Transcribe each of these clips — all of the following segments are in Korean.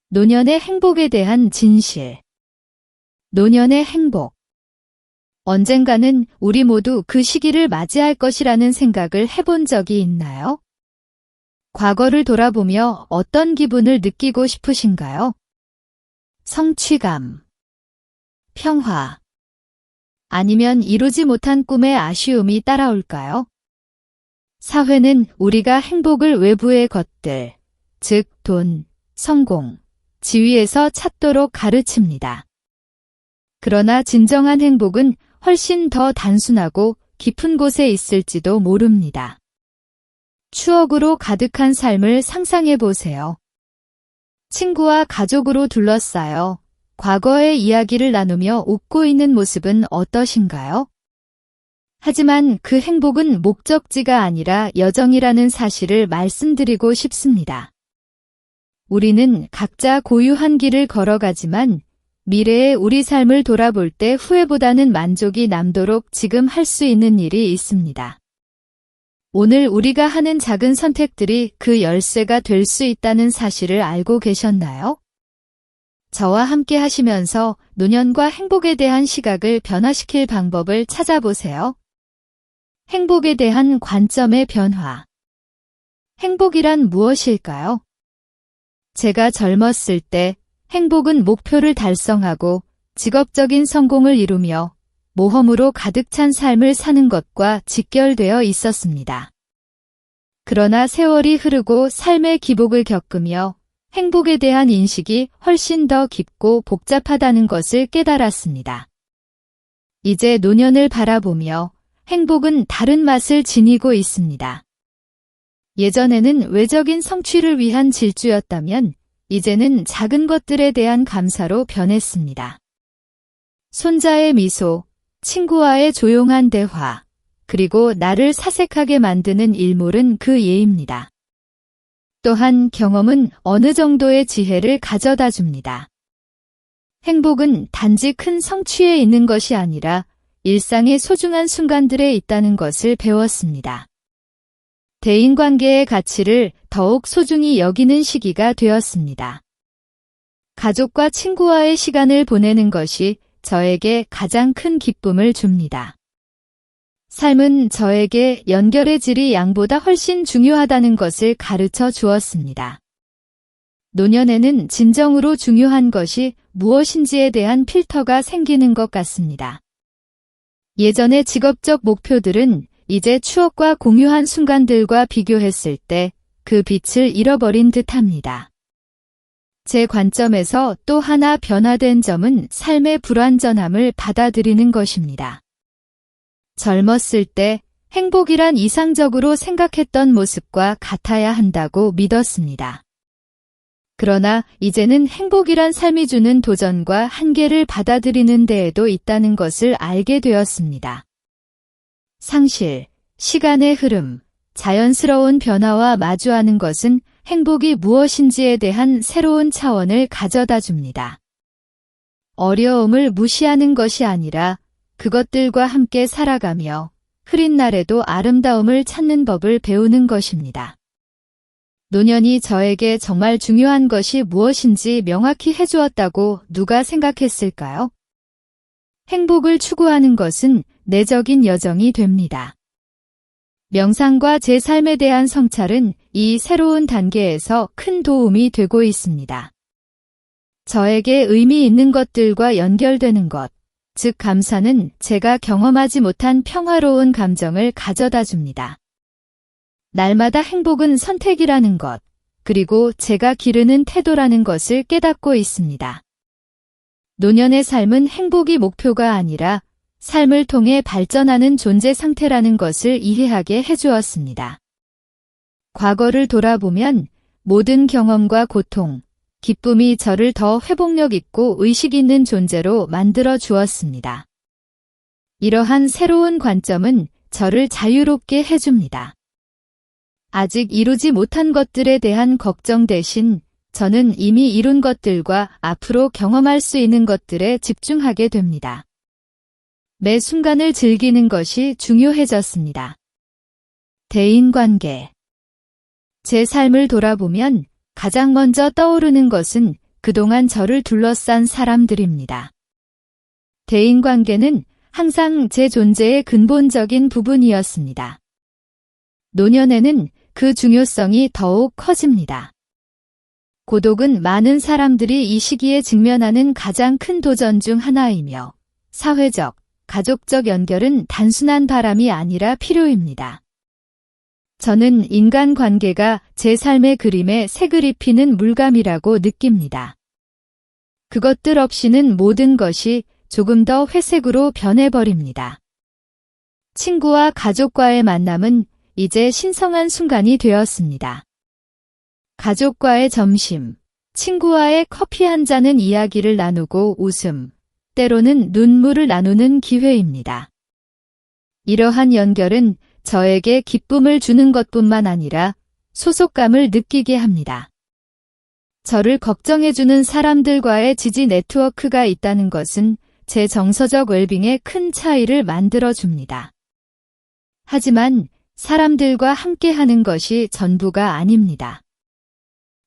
노년의 행복에 대한 진실. 노년의 행복. 언젠가는 우리 모두 그 시기를 맞이할 것이라는 생각을 해본 적이 있나요? 과거를 돌아보며 어떤 기분을 느끼고 싶으신가요? 성취감, 평화, 아니면 이루지 못한 꿈의 아쉬움이 따라올까요? 사회는 우리가 행복을 외부의 것들, 즉 돈, 성공, 지위에서 찾도록 가르칩니다. 그러나 진정한 행복은 훨씬 더 단순하고 깊은 곳에 있을지도 모릅니다. 추억으로 가득한 삶을 상상해 보세요. 친구와 가족으로 둘러싸여 과거의 이야기를 나누며 웃고 있는 모습은 어떠신가요? 하지만 그 행복은 목적지가 아니라 여정이라는 사실을 말씀드리고 싶습니다. 우리는 각자 고유한 길을 걸어가지만 미래의 우리 삶을 돌아볼 때 후회보다는 만족이 남도록 지금 할 수 있는 일이 있습니다. 오늘 우리가 하는 작은 선택들이 그 열쇠가 될 수 있다는 사실을 알고 계셨나요? 저와 함께 하시면서 노년과 행복에 대한 시각을 변화시킬 방법을 찾아보세요. 행복에 대한 관점의 변화. 행복이란 무엇일까요? 제가 젊었을 때 행복은 목표를 달성하고 직업적인 성공을 이루며 모험으로 가득 찬 삶을 사는 것과 직결되어 있었습니다. 그러나 세월이 흐르고 삶의 기복을 겪으며 행복에 대한 인식이 훨씬 더 깊고 복잡하다는 것을 깨달았습니다. 이제 노년을 바라보며 행복은 다른 맛을 지니고 있습니다. 예전에는 외적인 성취를 위한 질주였다면 이제는 작은 것들에 대한 감사로 변했습니다. 손자의 미소, 친구와의 조용한 대화, 그리고 나를 사색하게 만드는 일몰은 그 예입니다. 또한 경험은 어느 정도의 지혜를 가져다 줍니다. 행복은 단지 큰 성취에 있는 것이 아니라 일상의 소중한 순간들에 있다는 것을 배웠습니다. 대인관계의 가치를 더욱 소중히 여기는 시기가 되었습니다. 가족과 친구와의 시간을 보내는 것이 저에게 가장 큰 기쁨을 줍니다. 삶은 저에게 연결의 질이 양보다 훨씬 중요하다는 것을 가르쳐 주었습니다. 노년에는 진정으로 중요한 것이 무엇인지에 대한 필터가 생기는 것 같습니다. 예전의 직업적 목표들은 이제 추억과 공유한 순간들과 비교했을 때 그 빛을 잃어버린 듯합니다. 제 관점에서 또 하나 변화된 점은 삶의 불완전함을 받아들이는 것입니다. 젊었을 때 행복이란 이상적으로 생각했던 모습과 같아야 한다고 믿었습니다. 그러나 이제는 행복이란 삶이 주는 도전과 한계를 받아들이는 데에도 있다는 것을 알게 되었습니다. 상실, 시간의 흐름, 자연스러운 변화와 마주하는 것은 행복이 무엇인지에 대한 새로운 차원을 가져다 줍니다. 어려움을 무시하는 것이 아니라 그것들과 함께 살아가며 흐린 날에도 아름다움을 찾는 법을 배우는 것입니다. 노년이 저에게 정말 중요한 것이 무엇인지 명확히 해주었다고 누가 생각했을까요? 행복을 추구하는 것은 내적인 여정이 됩니다. 명상과 제 삶에 대한 성찰은 이 새로운 단계에서 큰 도움이 되고 있습니다. 저에게 의미 있는 것들과 연결되는 것, 즉 감사는 제가 경험하지 못한 평화로운 감정을 가져다 줍니다. 날마다 행복은 선택이라는 것, 그리고 제가 기르는 태도라는 것을 깨닫고 있습니다. 노년의 삶은 행복이 목표가 아니라 삶을 통해 발전하는 존재 상태라는 것을 이해하게 해주었습니다. 과거를 돌아보면 모든 경험과 고통, 기쁨이 저를 더 회복력 있고 의식 있는 존재로 만들어 주었습니다. 이러한 새로운 관점은 저를 자유롭게 해줍니다. 아직 이루지 못한 것들에 대한 걱정 대신 저는 이미 이룬 것들과 앞으로 경험할 수 있는 것들에 집중하게 됩니다. 매 순간을 즐기는 것이 중요해졌습니다. 대인관계. 제 삶을 돌아보면 가장 먼저 떠오르는 것은 그동안 저를 둘러싼 사람들입니다. 대인관계는 항상 제 존재의 근본적인 부분이었습니다. 노년에는 그 중요성이 더욱 커집니다. 고독은 많은 사람들이 이 시기에 직면하는 가장 큰 도전 중 하나이며 사회적, 가족적 연결은 단순한 바람이 아니라 필요입니다. 저는 인간관계가 제 삶의 그림에 색을 입히는 물감이라고 느낍니다. 그것들 없이는 모든 것이 조금 더 회색으로 변해버립니다. 친구와 가족과의 만남은 이제 신성한 순간이 되었습니다. 가족과의 점심, 친구와의 커피 한 잔은 이야기를 나누고 웃음, 때로는 눈물을 나누는 기회입니다. 이러한 연결은 저에게 기쁨을 주는 것뿐만 아니라 소속감을 느끼게 합니다. 저를 걱정해주는 사람들과의 지지 네트워크가 있다는 것은 제 정서적 웰빙에 큰 차이를 만들어줍니다. 하지만 사람들과 함께하는 것이 전부가 아닙니다.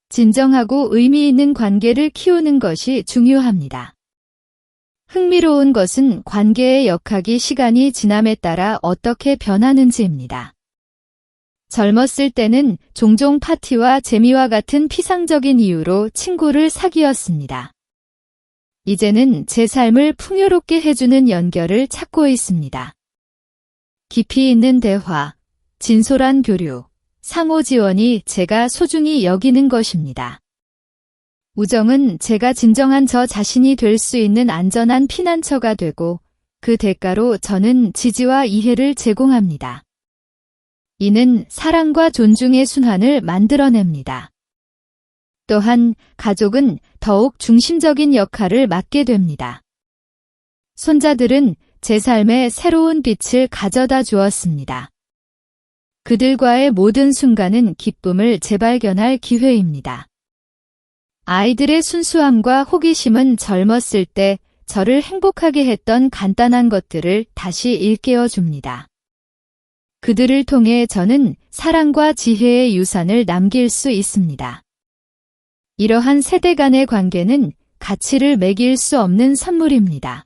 진정하고 의미 있는 관계를 키우는 것이 중요합니다. 흥미로운 것은 관계의 역학이 시간이 지남에 따라 어떻게 변하는지입니다. 젊었을 때는 종종 파티와 재미와 같은 피상적인 이유로 친구를 사귀었습니다. 이제는 제 삶을 풍요롭게 해주는 연결을 찾고 있습니다. 깊이 있는 대화, 진솔한 교류, 상호 지원이 제가 소중히 여기는 것입니다. 우정은 제가 진정한 저 자신이 될 수 있는 안전한 피난처가 되고 그 대가로 저는 지지와 이해를 제공합니다. 이는 사랑과 존중의 순환을 만들어냅니다. 또한 가족은 더욱 중심적인 역할을 맡게 됩니다. 손자들은 제 삶에 새로운 빛을 가져다 주었습니다. 그들과의 모든 순간은 기쁨을 재발견할 기회입니다. 아이들의 순수함과 호기심은 젊었을 때 저를 행복하게 했던 간단한 것들을 다시 일깨워 줍니다. 그들을 통해 저는 사랑과 지혜의 유산을 남길 수 있습니다. 이러한 세대 간의 관계는 가치를 매길 수 없는 선물입니다.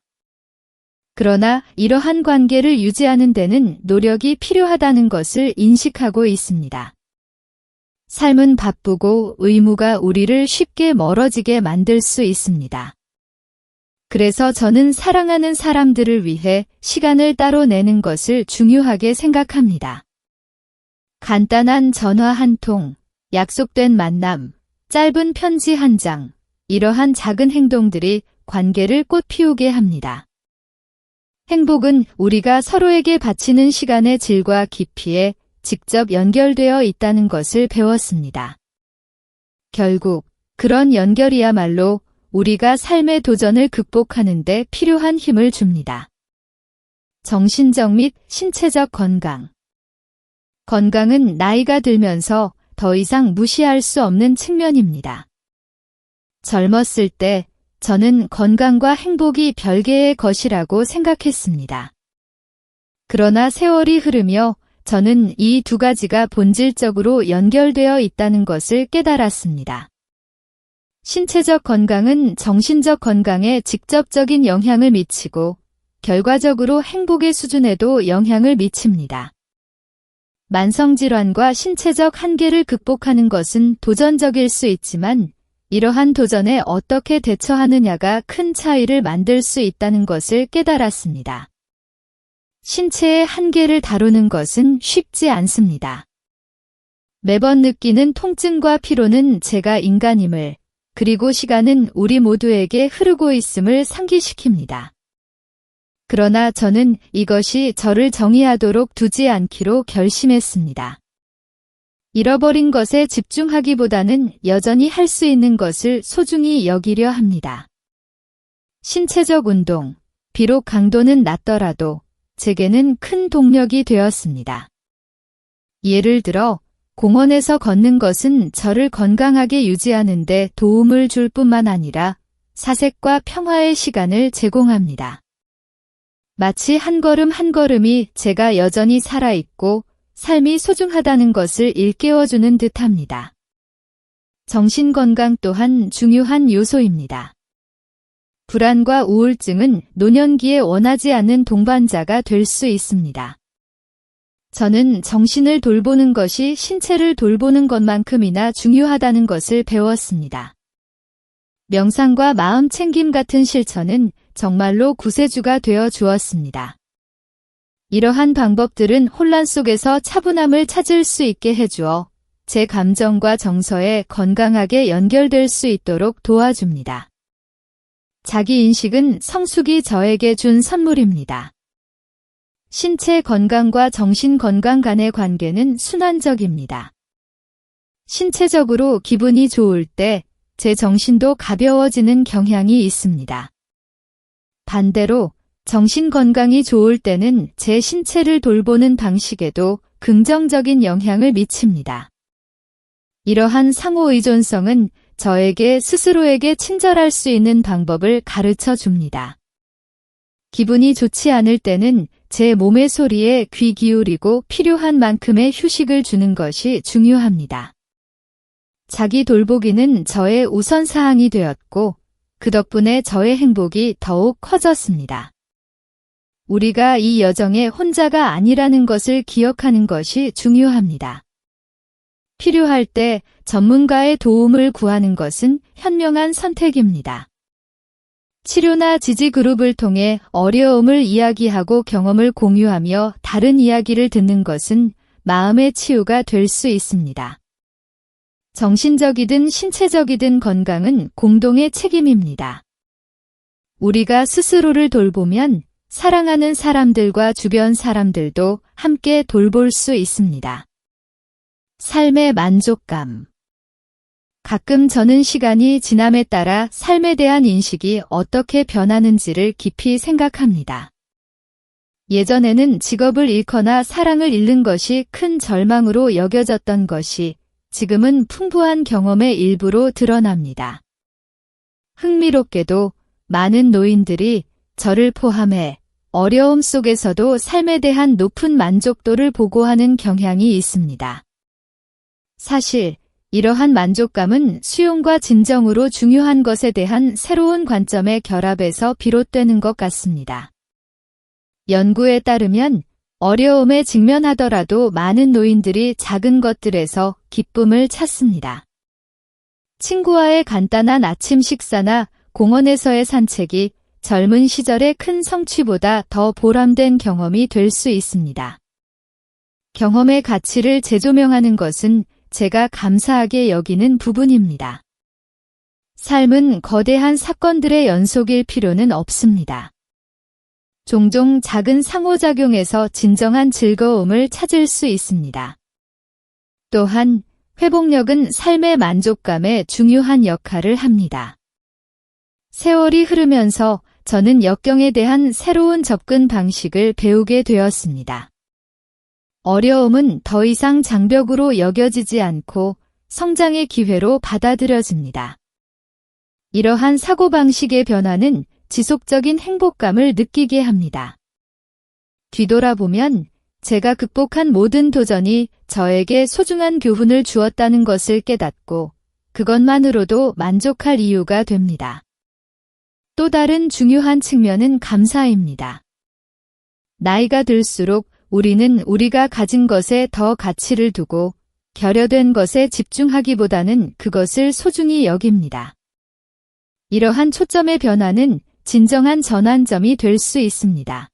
그러나 이러한 관계를 유지하는 데는 노력이 필요하다는 것을 인식하고 있습니다. 삶은 바쁘고 의무가 우리를 쉽게 멀어지게 만들 수 있습니다. 그래서 저는 사랑하는 사람들을 위해 시간을 따로 내는 것을 중요하게 생각합니다. 간단한 전화 한 통, 약속된 만남, 짧은 편지 한 장, 이러한 작은 행동들이 관계를 꽃피우게 합니다. 행복은 우리가 서로에게 바치는 시간의 질과 깊이에 직접 연결되어 있다는 것을 배웠습니다. 결국 그런 연결이야말로 우리가 삶의 도전을 극복하는 데 필요한 힘을 줍니다. 정신적 및 신체적 건강. 건강은 나이가 들면서 더 이상 무시할 수 없는 측면입니다. 젊었을 때 저는 건강과 행복이 별개의 것이라고 생각했습니다. 그러나 세월이 흐르며 저는 이 두 가지가 본질적으로 연결되어 있다는 것을 깨달았습니다. 신체적 건강은 정신적 건강에 직접적인 영향을 미치고 결과적으로 행복의 수준에도 영향을 미칩니다. 만성질환과 신체적 한계를 극복하는 것은 도전적일 수 있지만 이러한 도전에 어떻게 대처하느냐가 큰 차이를 만들 수 있다는 것을 깨달았습니다. 신체의 한계를 다루는 것은 쉽지 않습니다. 매번 느끼는 통증과 피로는 제가 인간임을, 그리고 시간은 우리 모두에게 흐르고 있음을 상기시킵니다. 그러나 저는 이것이 저를 정의하도록 두지 않기로 결심했습니다. 잃어버린 것에 집중하기보다는 여전히 할 수 있는 것을 소중히 여기려 합니다. 신체적 운동, 비록 강도는 낮더라도 제게는 큰 동력이 되었습니다. 예를 들어 공원에서 걷는 것은 저를 건강하게 유지하는 데 도움을 줄 뿐만 아니라 사색과 평화의 시간을 제공합니다. 마치 한 걸음 한 걸음이 제가 여전히 살아있고 삶이 소중하다는 것을 일깨워주는 듯합니다. 정신건강 또한 중요한 요소입니다. 불안과 우울증은 노년기에 원하지 않는 동반자가 될 수 있습니다. 저는 정신을 돌보는 것이 신체를 돌보는 것만큼이나 중요하다는 것을 배웠습니다. 명상과 마음 챙김 같은 실천은 정말로 구세주가 되어 주었습니다. 이러한 방법들은 혼란 속에서 차분함을 찾을 수 있게 해주어 제 감정과 정서에 건강하게 연결될 수 있도록 도와줍니다. 자기인식은 성숙이 저에게 준 선물입니다. 신체 건강과 정신 건강 간의 관계는 순환적입니다. 신체적으로 기분이 좋을 때 제 정신도 가벼워지는 경향이 있습니다. 반대로 정신 건강이 좋을 때는 제 신체를 돌보는 방식에도 긍정적인 영향을 미칩니다. 이러한 상호의존성은 저에게 스스로에게 친절할 수 있는 방법을 가르쳐 줍니다. 기분이 좋지 않을 때는 제 몸의 소리에 귀 기울이고 필요한 만큼의 휴식을 주는 것이 중요합니다. 자기 돌보기는 저의 우선사항이 되었고 그 덕분에 저의 행복이 더욱 커졌습니다. 우리가 이 여정에 혼자가 아니라는 것을 기억하는 것이 중요합니다. 필요할 때 전문가의 도움을 구하는 것은 현명한 선택입니다. 치료나 지지 그룹을 통해 어려움을 이야기하고 경험을 공유하며 다른 이야기를 듣는 것은 마음의 치유가 될 수 있습니다. 정신적이든 신체적이든 건강은 공동의 책임입니다. 우리가 스스로를 돌보면 사랑하는 사람들과 주변 사람들도 함께 돌볼 수 있습니다. 삶의 만족감. 가끔 저는 시간이 지남에 따라 삶에 대한 인식이 어떻게 변하는지를 깊이 생각합니다. 예전에는 직업을 잃거나 사랑을 잃는 것이 큰 절망으로 여겨졌던 것이 지금은 풍부한 경험의 일부로 드러납니다. 흥미롭게도 많은 노인들이 저를 포함해 어려움 속에서도 삶에 대한 높은 만족도를 보고하는 경향이 있습니다. 사실 이러한 만족감은 수용과 진정으로 중요한 것에 대한 새로운 관점의 결합에서 비롯되는 것 같습니다. 연구에 따르면 어려움에 직면하더라도 많은 노인들이 작은 것들에서 기쁨을 찾습니다. 친구와의 간단한 아침 식사나 공원에서의 산책이 젊은 시절의 큰 성취보다 더 보람된 경험이 될 수 있습니다. 경험의 가치를 재조명하는 것은 제가 감사하게 여기는 부분입니다. 삶은 거대한 사건들의 연속일 필요는 없습니다. 종종 작은 상호작용에서 진정한 즐거움을 찾을 수 있습니다. 또한 회복력은 삶의 만족감에 중요한 역할을 합니다. 세월이 흐르면서 저는 역경에 대한 새로운 접근 방식을 배우게 되었습니다. 어려움은 더 이상 장벽으로 여겨지지 않고 성장의 기회로 받아들여집니다. 이러한 사고방식의 변화는 지속적인 행복감을 느끼게 합니다. 뒤돌아보면 제가 극복한 모든 도전이 저에게 소중한 교훈을 주었다는 것을 깨닫고 그것만으로도 만족할 이유가 됩니다. 또 다른 중요한 측면은 감사입니다. 나이가 들수록 우리는 우리가 가진 것에 더 가치를 두고 결여된 것에 집중하기보다는 그것을 소중히 여깁니다. 이러한 초점의 변화는 진정한 전환점이 될 수 있습니다.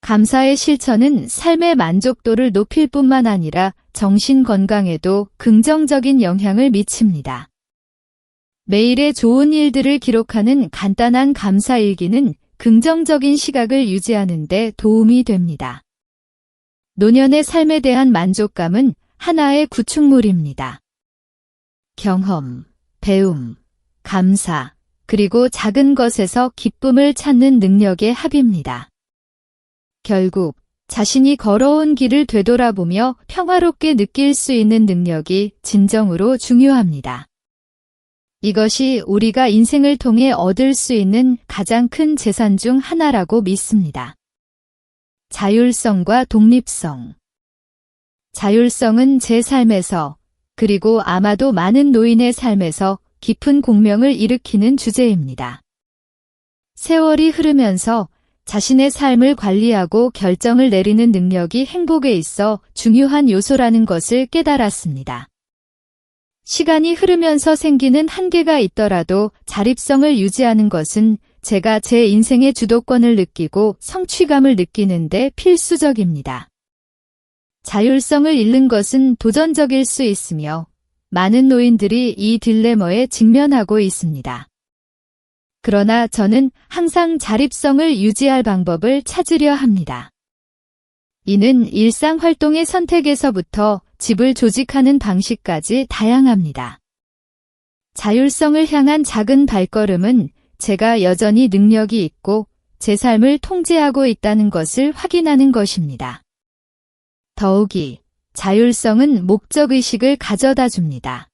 감사의 실천은 삶의 만족도를 높일 뿐만 아니라 정신 건강에도 긍정적인 영향을 미칩니다. 매일의 좋은 일들을 기록하는 간단한 감사 일기는 긍정적인 시각을 유지하는 데 도움이 됩니다. 노년의 삶에 대한 만족감은 하나의 구축물입니다. 경험, 배움, 감사, 그리고 작은 것에서 기쁨을 찾는 능력의 합입니다. 결국 자신이 걸어온 길을 되돌아보며 평화롭게 느낄 수 있는 능력이 진정으로 중요합니다. 이것이 우리가 인생을 통해 얻을 수 있는 가장 큰 재산 중 하나라고 믿습니다. 자율성과 독립성. 자율성은 제 삶에서 그리고 아마도 많은 노인의 삶에서 깊은 공명을 일으키는 주제입니다. 세월이 흐르면서 자신의 삶을 관리하고 결정을 내리는 능력이 행복에 있어 중요한 요소라는 것을 깨달았습니다. 시간이 흐르면서 생기는 한계가 있더라도 자립성을 유지하는 것은 제가 제 인생의 주도권을 느끼고 성취감을 느끼는 데 필수적입니다. 자율성을 잃는 것은 도전적일 수 있으며 많은 노인들이 이 딜레마에 직면하고 있습니다. 그러나 저는 항상 자립성을 유지할 방법을 찾으려 합니다. 이는 일상 활동의 선택에서부터 집을 조직하는 방식까지 다양합니다. 자율성을 향한 작은 발걸음은 제가 여전히 능력이 있고 제 삶을 통제하고 있다는 것을 확인하는 것입니다. 더욱이 자율성은 목적의식을 가져다 줍니다.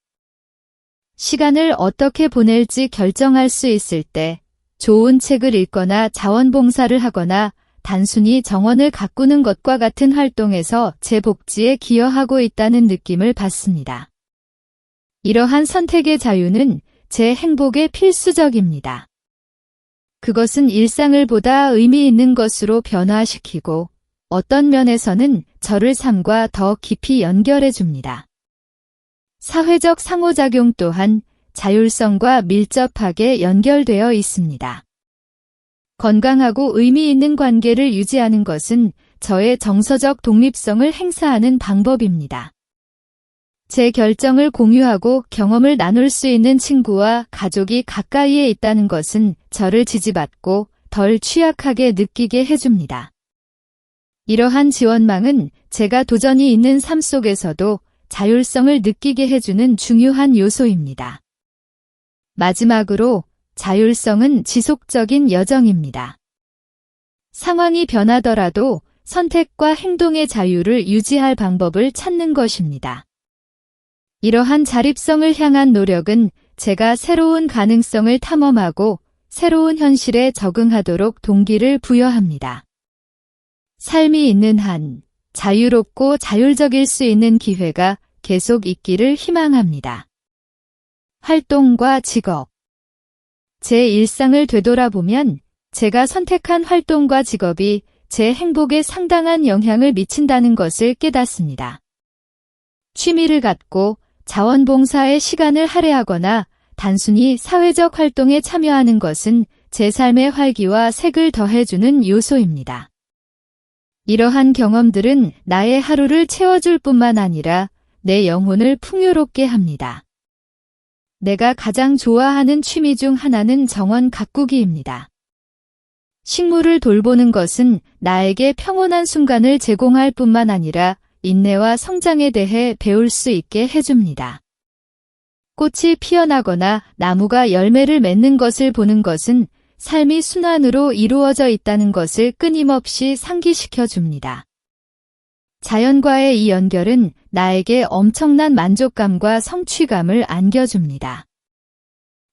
시간을 어떻게 보낼지 결정할 수 있을 때 좋은 책을 읽거나 자원봉사를 하거나 단순히 정원을 가꾸는 것과 같은 활동에서 제 복지에 기여하고 있다는 느낌을 받습니다. 이러한 선택의 자유는 제 행복에 필수적입니다. 그것은 일상을 보다 의미 있는 것으로 변화시키고 어떤 면에서는 저를 삶과 더 깊이 연결해 줍니다. 사회적 상호작용 또한 자율성과 밀접하게 연결되어 있습니다. 건강하고 의미 있는 관계를 유지하는 것은 저의 정서적 독립성을 행사하는 방법입니다. 제 결정을 공유하고 경험을 나눌 수 있는 친구와 가족이 가까이에 있다는 것은 저를 지지받고 덜 취약하게 느끼게 해줍니다. 이러한 지원망은 제가 도전이 있는 삶 속에서도 자율성을 느끼게 해주는 중요한 요소입니다. 마지막으로 자율성은 지속적인 여정입니다. 상황이 변하더라도 선택과 행동의 자유를 유지할 방법을 찾는 것입니다. 이러한 자립성을 향한 노력은 제가 새로운 가능성을 탐험하고 새로운 현실에 적응하도록 동기를 부여합니다. 삶이 있는 한 자유롭고 자율적일 수 있는 기회가 계속 있기를 희망합니다. 활동과 직업. 제 일상을 되돌아보면 제가 선택한 활동과 직업이 제 행복에 상당한 영향을 미친다는 것을 깨닫습니다. 취미를 갖고 자원봉사에 시간을 할애하거나 단순히 사회적 활동에 참여하는 것은 제 삶의 활기와 색을 더해주는 요소입니다. 이러한 경험들은 나의 하루를 채워줄 뿐만 아니라 내 영혼을 풍요롭게 합니다. 내가 가장 좋아하는 취미 중 하나는 정원 가꾸기입니다. 식물을 돌보는 것은 나에게 평온한 순간을 제공할 뿐만 아니라 인내와 성장에 대해 배울 수 있게 해줍니다. 꽃이 피어나거나 나무가 열매를 맺는 것을 보는 것은 삶이 순환으로 이루어져 있다는 것을 끊임없이 상기시켜 줍니다. 자연과의 이 연결은 나에게 엄청난 만족감과 성취감을 안겨줍니다.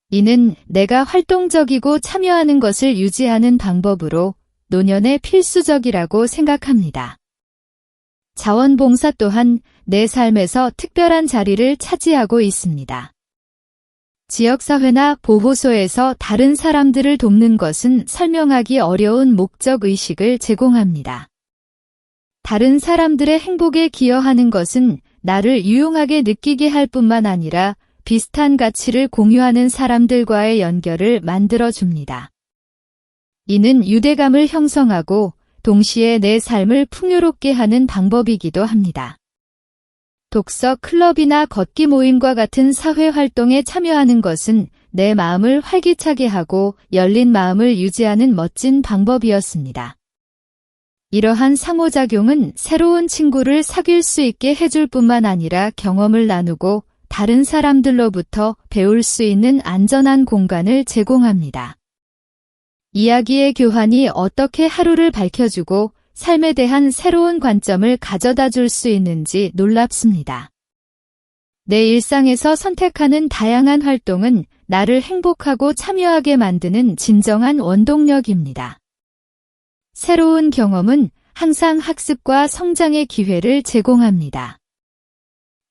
이는 내가 활동적이고 참여하는 것을 유지하는 방법으로 노년에 필수적이라고 생각합니다. 자원봉사 또한 내 삶에서 특별한 자리를 차지하고 있습니다. 지역사회나 보호소에서 다른 사람들을 돕는 것은 설명하기 어려운 목적의식을 제공합니다. 다른 사람들의 행복에 기여하는 것은 나를 유용하게 느끼게 할 뿐만 아니라 비슷한 가치를 공유하는 사람들과의 연결을 만들어줍니다. 이는 유대감을 형성하고 동시에 내 삶을 풍요롭게 하는 방법이기도 합니다. 독서 클럽이나 걷기 모임과 같은 사회 활동에 참여하는 것은 내 마음을 활기차게 하고 열린 마음을 유지하는 멋진 방법이었습니다. 이러한 상호작용은 새로운 친구를 사귈 수 있게 해줄 뿐만 아니라 경험을 나누고 다른 사람들로부터 배울 수 있는 안전한 공간을 제공합니다. 이야기의 교환이 어떻게 하루를 밝혀주고 삶에 대한 새로운 관점을 가져다 줄 수 있는지 놀랍습니다. 내 일상에서 선택하는 다양한 활동은 나를 행복하고 참여하게 만드는 진정한 원동력입니다. 새로운 경험은 항상 학습과 성장의 기회를 제공합니다.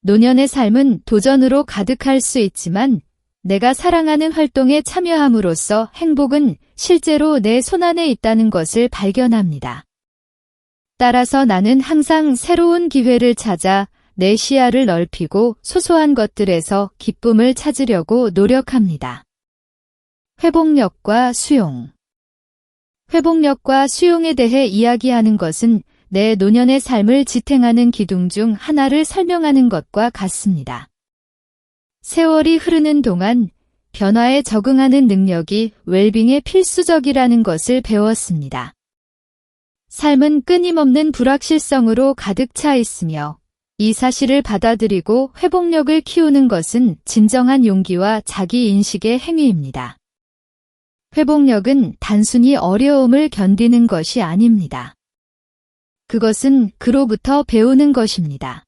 노년의 삶은 도전으로 가득할 수 있지만 내가 사랑하는 활동에 참여함으로써 행복은 실제로 내 손안에 있다는 것을 발견합니다. 따라서 나는 항상 새로운 기회를 찾아 내 시야를 넓히고 소소한 것들에서 기쁨을 찾으려고 노력합니다. 회복력과 수용. 회복력과 수용에 대해 이야기하는 것은 내 노년의 삶을 지탱하는 기둥 중 하나를 설명하는 것과 같습니다. 세월이 흐르는 동안 변화에 적응하는 능력이 웰빙에 필수적이라는 것을 배웠습니다. 삶은 끊임없는 불확실성으로 가득 차 있으며 이 사실을 받아들이고 회복력을 키우는 것은 진정한 용기와 자기인식의 행위입니다. 회복력은 단순히 어려움을 견디는 것이 아닙니다. 그것은 그로부터 배우는 것입니다.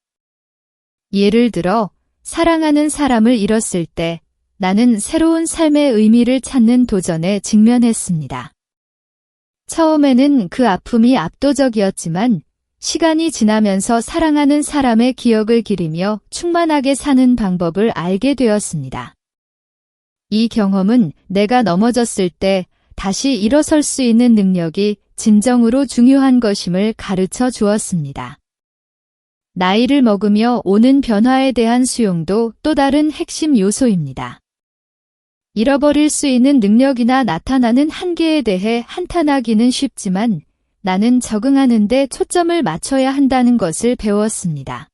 예를 들어 사랑하는 사람을 잃었을 때 나는 새로운 삶의 의미를 찾는 도전에 직면했습니다. 처음에는 그 아픔이 압도적이었지만 시간이 지나면서 사랑하는 사람의 기억을 기리며 충만하게 사는 방법을 알게 되었습니다. 이 경험은 내가 넘어졌을 때 다시 일어설 수 있는 능력이 진정으로 중요한 것임을 가르쳐 주었습니다. 나이를 먹으며 오는 변화에 대한 수용도 또 다른 핵심 요소입니다. 잃어버릴 수 있는 능력이나 나타나는 한계에 대해 한탄하기는 쉽지만 나는 적응하는 데 초점을 맞춰야 한다는 것을 배웠습니다.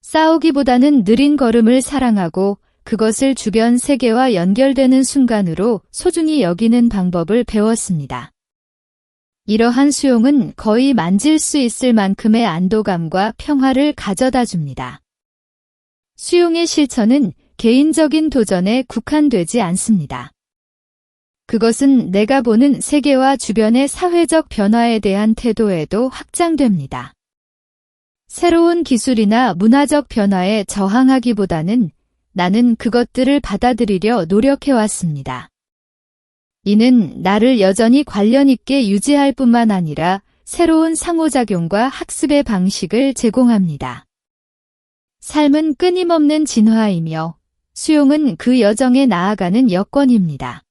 싸우기보다는 느린 걸음을 사랑하고 그것을 주변 세계와 연결되는 순간으로 소중히 여기는 방법을 배웠습니다. 이러한 수용은 거의 만질 수 있을 만큼의 안도감과 평화를 가져다 줍니다. 수용의 실천은 개인적인 도전에 국한되지 않습니다. 그것은 내가 보는 세계와 주변의 사회적 변화에 대한 태도에도 확장됩니다. 새로운 기술이나 문화적 변화에 저항하기보다는 나는 그것들을 받아들이려 노력해왔습니다. 이는 나를 여전히 관련 있게 유지할 뿐만 아니라 새로운 상호작용과 학습의 방식을 제공합니다. 삶은 끊임없는 진화이며 수용은 그 여정에 나아가는 여건입니다.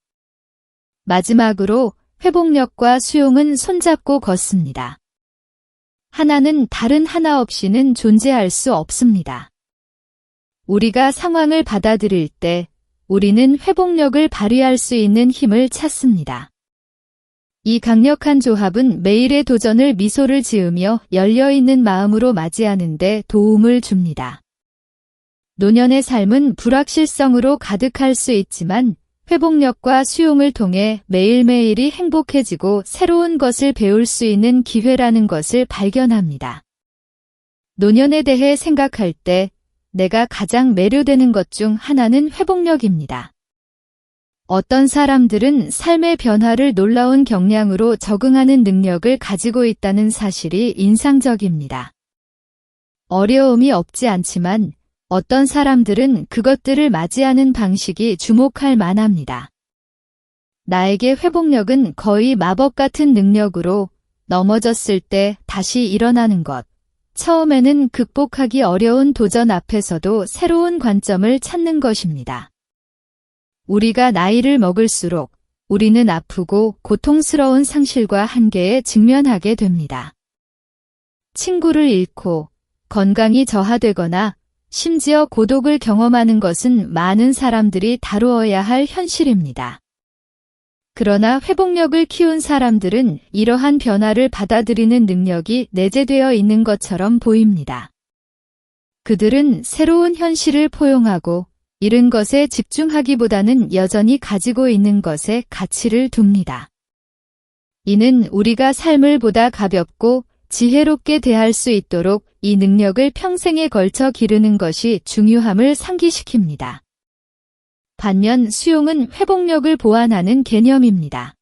마지막으로 회복력과 수용은 손잡고 걷습니다. 하나는 다른 하나 없이는 존재할 수 없습니다. 우리가 상황을 받아들일 때 우리는 회복력을 발휘할 수 있는 힘을 찾습니다. 이 강력한 조합은 매일의 도전을 미소를 지으며 열려있는 마음으로 맞이하는 데 도움을 줍니다. 노년의 삶은 불확실성으로 가득할 수 있지만 회복력과 수용을 통해 매일매일이 행복해지고 새로운 것을 배울 수 있는 기회라는 것을 발견합니다. 노년에 대해 생각할 때 내가 가장 매료되는 것 중 하나는 회복력입니다. 어떤 사람들은 삶의 변화를 놀라운 경량으로 적응하는 능력을 가지고 있다는 사실이 인상적입니다. 어려움이 없지 않지만 어떤 사람들은 그것들을 맞이하는 방식이 주목할 만합니다. 나에게 회복력은 거의 마법 같은 능력으로 넘어졌을 때 다시 일어나는 것, 처음에는 극복하기 어려운 도전 앞에서도 새로운 관점을 찾는 것입니다. 우리가 나이를 먹을수록 우리는 아프고 고통스러운 상실과 한계에 직면하게 됩니다. 친구를 잃고 건강이 저하되거나 심지어 고독을 경험하는 것은 많은 사람들이 다루어야 할 현실입니다. 그러나 회복력을 키운 사람들은 이러한 변화를 받아들이는 능력이 내재되어 있는 것처럼 보입니다. 그들은 새로운 현실을 포용하고 잃은 것에 집중하기보다는 여전히 가지고 있는 것에 가치를 둡니다. 이는 우리가 삶을 보다 가볍고 지혜롭게 대할 수 있도록 이 능력을 평생에 걸쳐 기르는 것이 중요함을 상기시킵니다. 반면 수용은 회복력을 보완하는 개념입니다.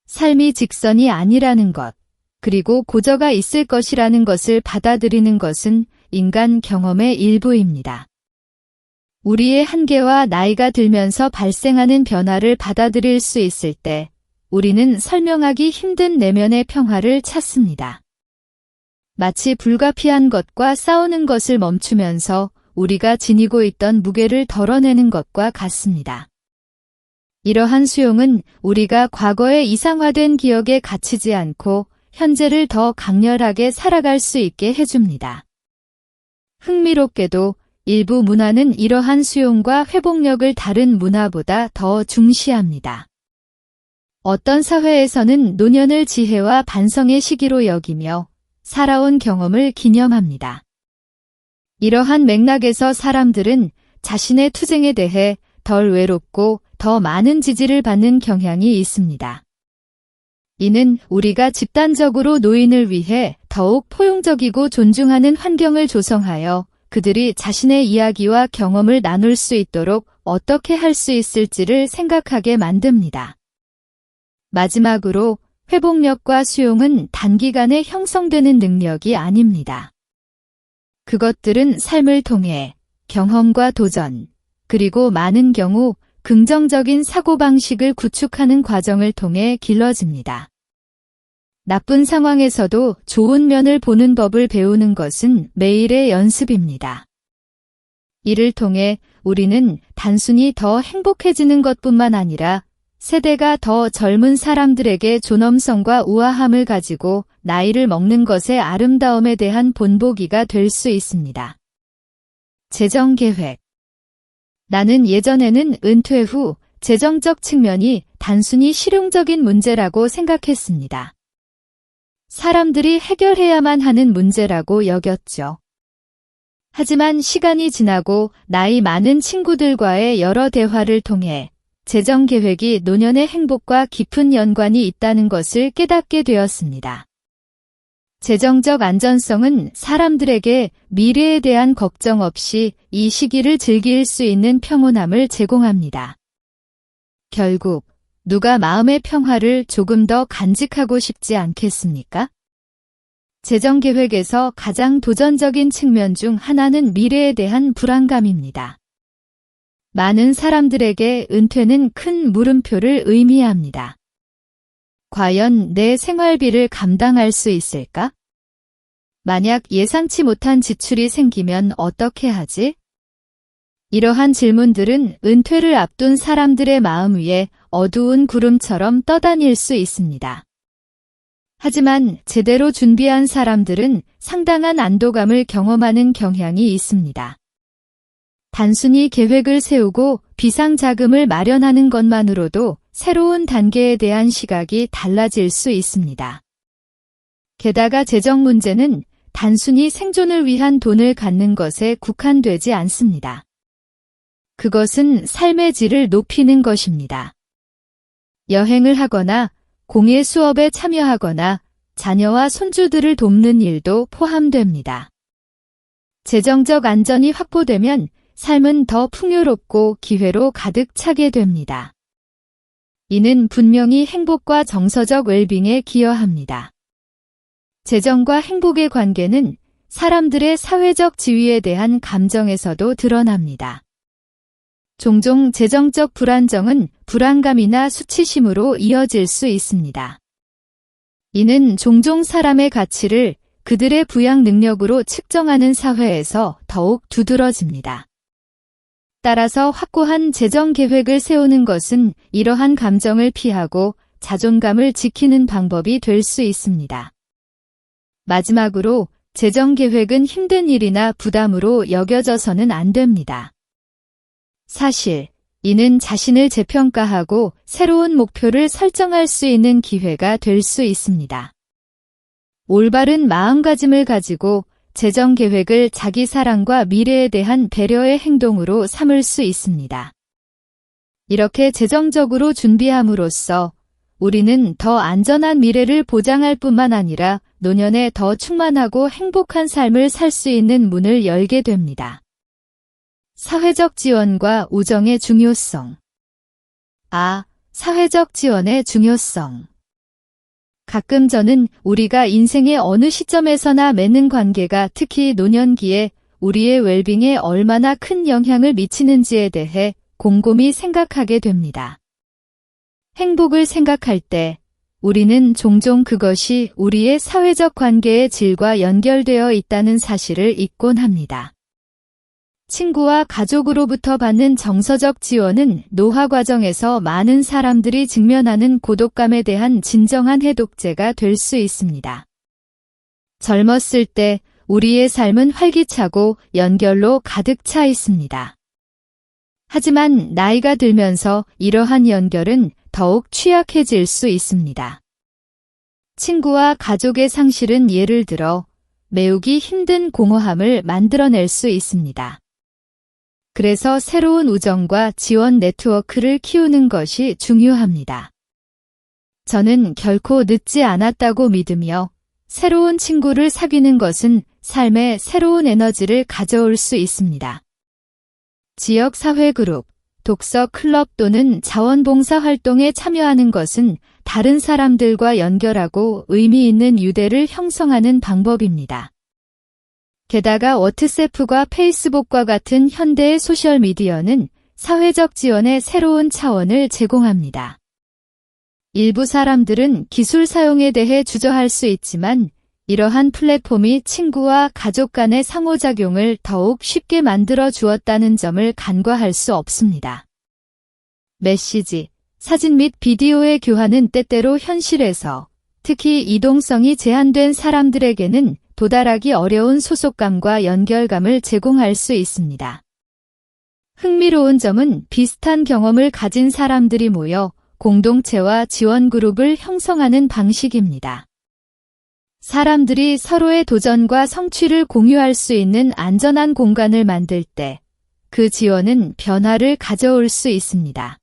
삶이 직선이 아니라는 것, 그리고 고저가 있을 것이라는 것을 받아들이는 것은 인간 경험의 일부입니다. 우리의 한계와 나이가 들면서 발생하는 변화를 받아들일 수 있을 때 우리는 설명하기 힘든 내면의 평화를 찾습니다. 마치 불가피한 것과 싸우는 것을 멈추면서 우리가 지니고 있던 무게를 덜어내는 것과 같습니다. 이러한 수용은 우리가 과거의 이상화된 기억에 갇히지 않고 현재를 더 강렬하게 살아갈 수 있게 해줍니다. 흥미롭게도 일부 문화는 이러한 수용과 회복력을 다른 문화보다 더 중시합니다. 어떤 사회에서는 노년을 지혜와 반성의 시기로 여기며 살아온 경험을 기념합니다. 이러한 맥락에서 사람들은 자신의 투쟁에 대해 덜 외롭고 더 많은 지지를 받는 경향이 있습니다. 이는 우리가 집단적으로 노인을 위해 더욱 포용적이고 존중하는 환경을 조성하여 그들이 자신의 이야기와 경험을 나눌 수 있도록 어떻게 할 수 있을지를 생각하게 만듭니다. 마지막으로 회복력과 수용은 단기간에 형성되는 능력이 아닙니다. 그것들은 삶을 통해 경험과 도전, 그리고 많은 경우 긍정적인 사고방식을 구축하는 과정을 통해 길러집니다. 나쁜 상황에서도 좋은 면을 보는 법을 배우는 것은 매일의 연습입니다. 이를 통해 우리는 단순히 더 행복해지는 것뿐만 아니라 세대가 더 젊은 사람들에게 존엄성과 우아함을 가지고 나이를 먹는 것의 아름다움에 대한 본보기가 될 수 있습니다. 재정계획. 나는 예전에는 은퇴 후 재정적 측면이 단순히 실용적인 문제라고 생각했습니다. 사람들이 해결해야만 하는 문제라고 여겼죠. 하지만 시간이 지나고 나이 많은 친구들과의 여러 대화를 통해 재정 계획이 노년의 행복과 깊은 연관이 있다는 것을 깨닫게 되었습니다. 재정적 안전성은 사람들에게 미래에 대한 걱정 없이 이 시기를 즐길 수 있는 평온함을 제공합니다. 결국 누가 마음의 평화를 조금 더 간직하고 싶지 않겠습니까? 재정 계획에서 가장 도전적인 측면 중 하나는 미래에 대한 불안감입니다. 많은 사람들에게 은퇴는 큰 물음표를 의미합니다. 과연 내 생활비를 감당할 수 있을까? 만약 예상치 못한 지출이 생기면 어떻게 하지? 이러한 질문들은 은퇴를 앞둔 사람들의 마음 위에 어두운 구름처럼 떠다닐 수 있습니다. 하지만 제대로 준비한 사람들은 상당한 안도감을 경험하는 경향이 있습니다. 단순히 계획을 세우고 비상자금을 마련하는 것만으로도 새로운 단계에 대한 시각이 달라질 수 있습니다. 게다가 재정 문제는 단순히 생존을 위한 돈을 갖는 것에 국한되지 않습니다. 그것은 삶의 질을 높이는 것입니다. 여행을 하거나 공예 수업에 참여하거나 자녀와 손주들을 돕는 일도 포함됩니다. 재정적 안전이 확보되면 삶은 더 풍요롭고 기회로 가득 차게 됩니다. 이는 분명히 행복과 정서적 웰빙에 기여합니다. 재정과 행복의 관계는 사람들의 사회적 지위에 대한 감정에서도 드러납니다. 종종 재정적 불안정은 불안감이나 수치심으로 이어질 수 있습니다. 이는 종종 사람의 가치를 그들의 부양 능력으로 측정하는 사회에서 더욱 두드러집니다. 따라서 확고한 재정 계획을 세우는 것은 이러한 감정을 피하고 자존감을 지키는 방법이 될 수 있습니다. 마지막으로 재정 계획은 힘든 일이나 부담으로 여겨져서는 안 됩니다. 사실 이는 자신을 재평가하고 새로운 목표를 설정할 수 있는 기회가 될 수 있습니다. 올바른 마음가짐을 가지고 재정 계획을 자기 사랑과 미래에 대한 배려의 행동으로 삼을 수 있습니다. 이렇게 재정적으로 준비함으로써 우리는 더 안전한 미래를 보장할 뿐만 아니라 노년에 더 충만하고 행복한 삶을 살 수 있는 문을 열게 됩니다. 사회적 지원과 우정의 중요성. 사회적 지원의 중요성. 가끔 저는 우리가 인생의 어느 시점에서나 맺는 관계가 특히 노년기에 우리의 웰빙에 얼마나 큰 영향을 미치는지에 대해 곰곰이 생각하게 됩니다. 행복을 생각할 때 우리는 종종 그것이 우리의 사회적 관계의 질과 연결되어 있다는 사실을 잊곤 합니다. 친구와 가족으로부터 받는 정서적 지원은 노화 과정에서 많은 사람들이 직면하는 고독감에 대한 진정한 해독제가 될 수 있습니다. 젊었을 때 우리의 삶은 활기차고 연결로 가득 차 있습니다. 하지만 나이가 들면서 이러한 연결은 더욱 취약해질 수 있습니다. 친구와 가족의 상실은 예를 들어 메우기 힘든 공허함을 만들어낼 수 있습니다. 그래서 새로운 우정과 지원 네트워크를 키우는 것이 중요합니다. 저는 결코 늦지 않았다고 믿으며 새로운 친구를 사귀는 것은 삶에 새로운 에너지를 가져올 수 있습니다. 지역 사회 그룹, 독서 클럽 또는 자원봉사 활동에 참여하는 것은 다른 사람들과 연결하고 의미 있는 유대를 형성하는 방법입니다. 게다가 워트스앱과 페이스북과 같은 현대의 소셜미디어는 사회적 지원의 새로운 차원을 제공합니다. 일부 사람들은 기술 사용에 대해 주저할 수 있지만 이러한 플랫폼이 친구와 가족 간의 상호작용을 더욱 쉽게 만들어 주었다는 점을 간과할 수 없습니다. 메시지, 사진 및 비디오의 교환은 때때로 현실에서, 특히 이동성이 제한된 사람들에게는 도달하기 어려운 소속감과 연결감을 제공할 수 있습니다. 흥미로운 점은 비슷한 경험을 가진 사람들이 모여 공동체와 지원 그룹을 형성하는 방식입니다. 사람들이 서로의 도전과 성취를 공유할 수 있는 안전한 공간을 만들 때 그 지원은 변화를 가져올 수 있습니다.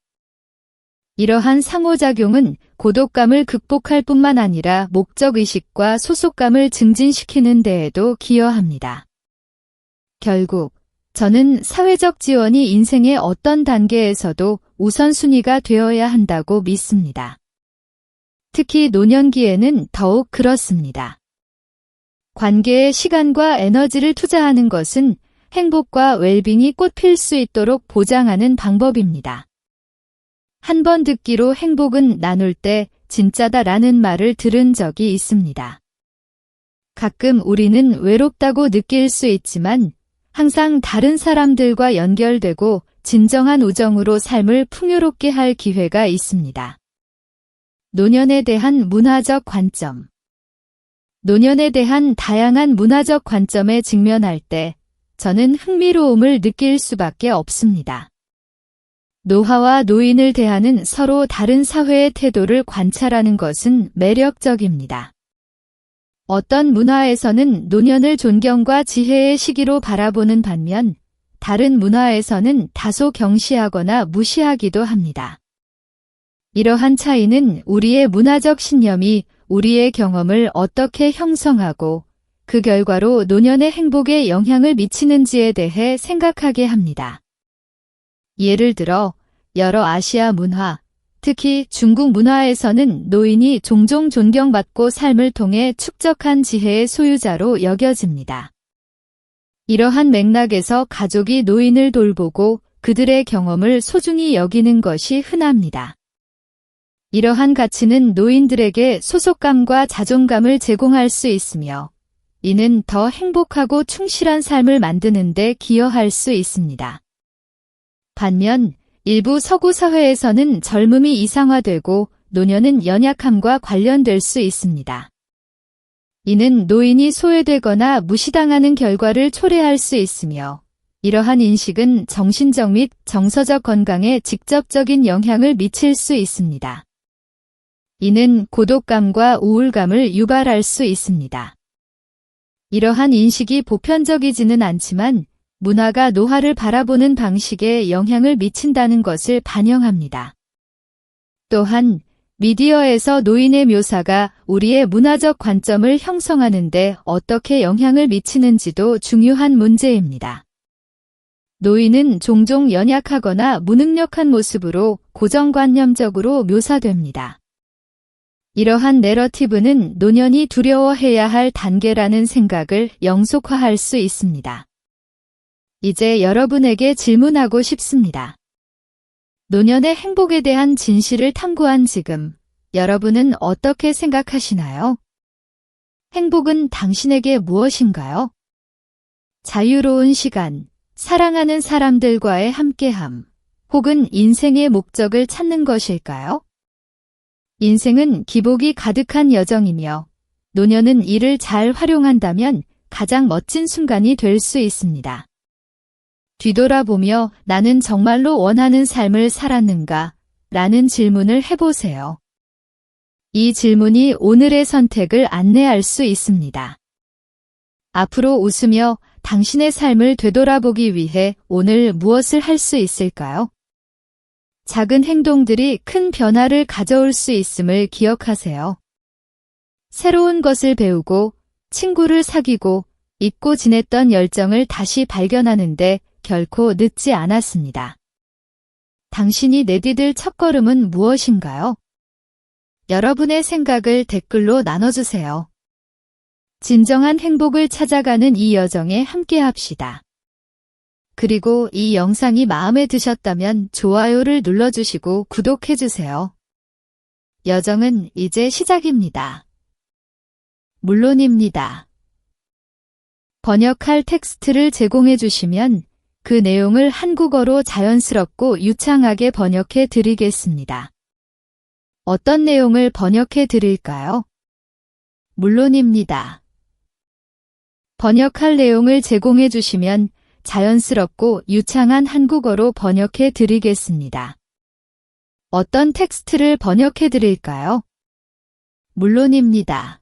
이러한 상호작용은 고독감을 극복할 뿐만 아니라 목적의식과 소속감을 증진시키는 데에도 기여합니다. 결국 저는 사회적 지원이 인생의 어떤 단계에서도 우선순위가 되어야 한다고 믿습니다. 특히 노년기에는 더욱 그렇습니다. 관계에 시간과 에너지를 투자하는 것은 행복과 웰빙이 꽃필 수 있도록 보장하는 방법입니다. 한 번 듣기로 행복은 나눌 때 진짜다라는 말을 들은 적이 있습니다. 가끔 우리는 외롭다고 느낄 수 있지만 항상 다른 사람들과 연결되고 진정한 우정으로 삶을 풍요롭게 할 기회가 있습니다. 노년에 대한 문화적 관점. 노년에 대한 다양한 문화적 관점에 직면할 때 저는 흥미로움을 느낄 수밖에 없습니다. 노화와 노인을 대하는 서로 다른 사회의 태도를 관찰하는 것은 매력적입니다. 어떤 문화에서는 노년을 존경과 지혜의 시기로 바라보는 반면 다른 문화에서는 다소 경시하거나 무시하기도 합니다. 이러한 차이는 우리의 문화적 신념이 우리의 경험을 어떻게 형성하고 그 결과로 노년의 행복에 영향을 미치는지에 대해 생각하게 합니다. 예를 들어 여러 아시아 문화, 특히 중국 문화에서는 노인이 종종 존경받고 삶을 통해 축적한 지혜의 소유자로 여겨집니다. 이러한 맥락에서 가족이 노인을 돌보고 그들의 경험을 소중히 여기는 것이 흔합니다. 이러한 가치는 노인들에게 소속감과 자존감을 제공할 수 있으며 이는 더 행복하고 충실한 삶을 만드는 데 기여할 수 있습니다. 반면 일부 서구 사회에서는 젊음이 이상화되고 노년은 연약함과 관련될 수 있습니다. 이는 노인이 소외되거나 무시당하는 결과를 초래할 수 있으며 이러한 인식은 정신적 및 정서적 건강에 직접적인 영향을 미칠 수 있습니다. 이는 고독감과 우울감을 유발할 수 있습니다. 이러한 인식이 보편적이지는 않지만 문화가 노화를 바라보는 방식에 영향을 미친다는 것을 반영합니다. 또한 미디어에서 노인의 묘사가 우리의 문화적 관점을 형성하는 데 어떻게 영향을 미치는지도 중요한 문제입니다. 노인은 종종 연약하거나 무능력한 모습으로 고정관념적으로 묘사됩니다. 이러한 내러티브는 노년이 두려워해야 할 단계라는 생각을 영속화할 수 있습니다. 이제 여러분에게 질문하고 싶습니다. 노년의 행복에 대한 진실을 탐구한 지금, 여러분은 어떻게 생각하시나요? 행복은 당신에게 무엇인가요? 자유로운 시간, 사랑하는 사람들과의 함께함, 혹은 인생의 목적을 찾는 것일까요? 인생은 기복이 가득한 여정이며 노년은 이를 잘 활용한다면 가장 멋진 순간이 될 수 있습니다. 뒤돌아보며 나는 정말로 원하는 삶을 살았는가? 라는 질문을 해보세요. 이 질문이 오늘의 선택을 안내할 수 있습니다. 앞으로 웃으며 당신의 삶을 되돌아보기 위해 오늘 무엇을 할 수 있을까요? 작은 행동들이 큰 변화를 가져올 수 있음을 기억하세요. 새로운 것을 배우고 친구를 사귀고 잊고 지냈던 열정을 다시 발견하는데 결코 늦지 않았습니다. 당신이 내디딜 첫걸음은 무엇인가요? 여러분의 생각을 댓글로 나눠주세요. 진정한 행복을 찾아가는 이 여정에 함께합시다. 그리고 이 영상이 마음에 드셨다면 좋아요를 눌러주시고 구독해주세요. 여정은 이제 시작입니다. 물론입니다. 번역할 텍스트를 제공해 주시면 그 내용을 한국어로 자연스럽고 유창하게 번역해 드리겠습니다. 어떤 내용을 번역해 드릴까요? 물론입니다. 번역할 내용을 제공해 주시면 자연스럽고 유창한 한국어로 번역해 드리겠습니다. 어떤 텍스트를 번역해 드릴까요? 물론입니다.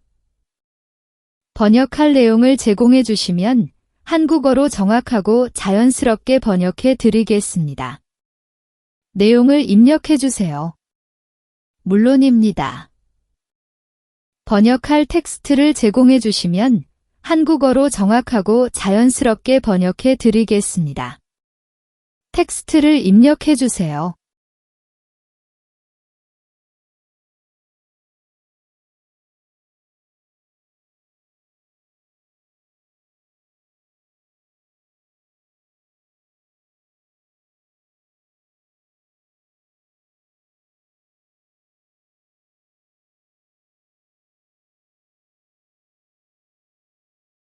번역할 내용을 제공해 주시면 한국어로 정확하고 자연스럽게 번역해 드리겠습니다. 내용을 입력해 주세요. 물론입니다. 번역할 텍스트를 제공해 주시면 한국어로 정확하고 자연스럽게 번역해 드리겠습니다. 텍스트를 입력해 주세요.